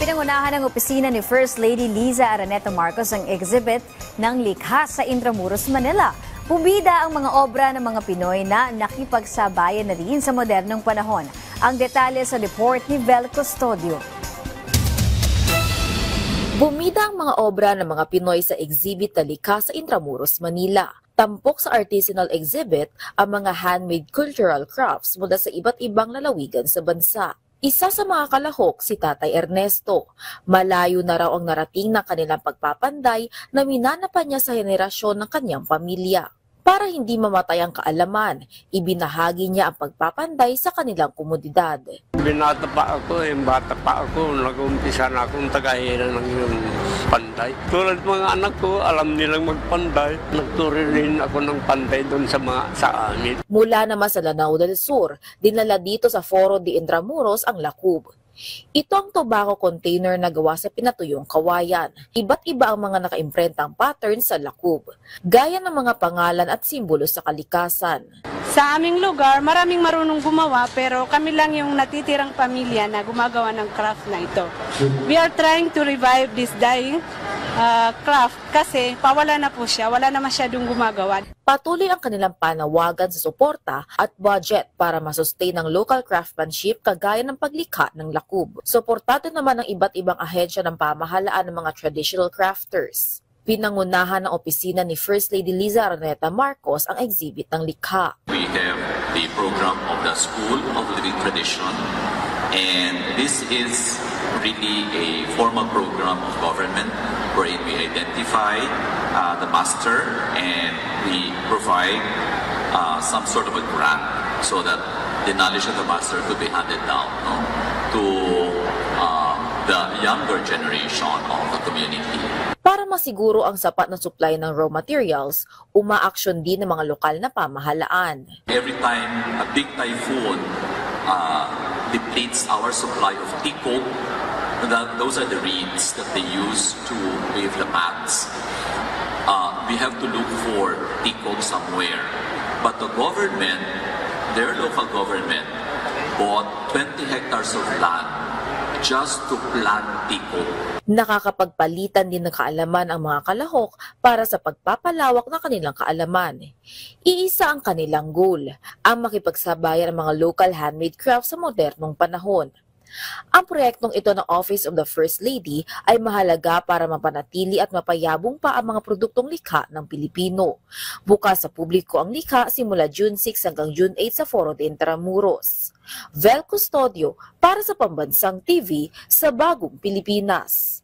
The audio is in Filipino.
Pinangunahan ng opisina ni First Lady Liza Araneta Marcos ang exhibit ng likha sa Intramuros, Manila. Bumida ang mga obra ng mga Pinoy na nakipagsabayan na rin sa modernong panahon. Ang detalye sa report ni Vel Custodio. Bumida ang mga obra ng mga Pinoy sa exhibit na likha sa Intramuros, Manila. Tampok sa artisanal exhibit ang mga handmade cultural crafts mula sa iba't ibang lalawigan sa bansa. Isa sa mga kalahok si Tatay Ernesto. Malayo na raw ang narating ng kanilang pagpapanday na minanapan niya sa henerasyon ng kanyang pamilya. Para hindi mamatay ang kaalaman, ibinahagi niya ang pagpapanday sa kanilang komunidad. Binata pa ako, bata pa ako, nag-umpisa na akong tagahilan ng yung panday. Tulad mga anak ko, alam nilang magpanday. Nagturo rin ako ng panday doon sa amin. Mula naman sa Lanao del Sur, dinala dito sa Foro de Intramuros ang lakub. Ito ang tobacco container na gawa sa pinatuyong kawayan. Iba't iba ang mga nakaimprentang pattern sa lakub, gaya ng mga pangalan at simbolo sa kalikasan. Sa aming lugar, maraming marunong gumawa pero kami lang yung natitirang pamilya na gumagawa ng craft na ito. We are trying to revive this dying craft kasi pawala na po siya, wala na masyadong gumagawa. Patuloy ang kanilang panawagan sa suporta at budget para masustain ang local craftsmanship kagaya ng paglikha ng lakub. Suportado naman ng iba't ibang ahensya ng pamahalaan ng mga traditional crafters. Pinangunahan ng opisina ni First Lady Liza Araneta Marcos ang exhibit ng likha. We have the program of the School of Living Tradition, and this is really a formal program of government wherein we identify the master and we provide some sort of a grant so that the knowledge of the master could be handed down to the younger generation of the community. Para masiguro ang sapat na supply ng raw materials, umaaksyon din ng mga lokal na pamahalaan. Every time a big typhoon depletes our supply of tikok, those are the reeds that they use to weave the mats. We have to look for tikok somewhere. But the government, their local government, bought 20 hectares of land just to plant tikok. Nakakapagpalitan din ng kaalaman ang mga kalahok para sa pagpapalawak ng kanilang kaalaman. Iisa ang kanilang goal, ang makipagsabayan ang mga local handmade crafts sa modernong panahon. Ang proyektong ito ng Office of the First Lady ay mahalaga para mapanatili at mapayabong pa ang mga produktong likha ng Pilipino. Bukas sa publiko ang likha simula June 6 hanggang June 8 sa Foro de Intramuros. Vel Custodio para sa Pambansang TV sa Bagong Pilipinas.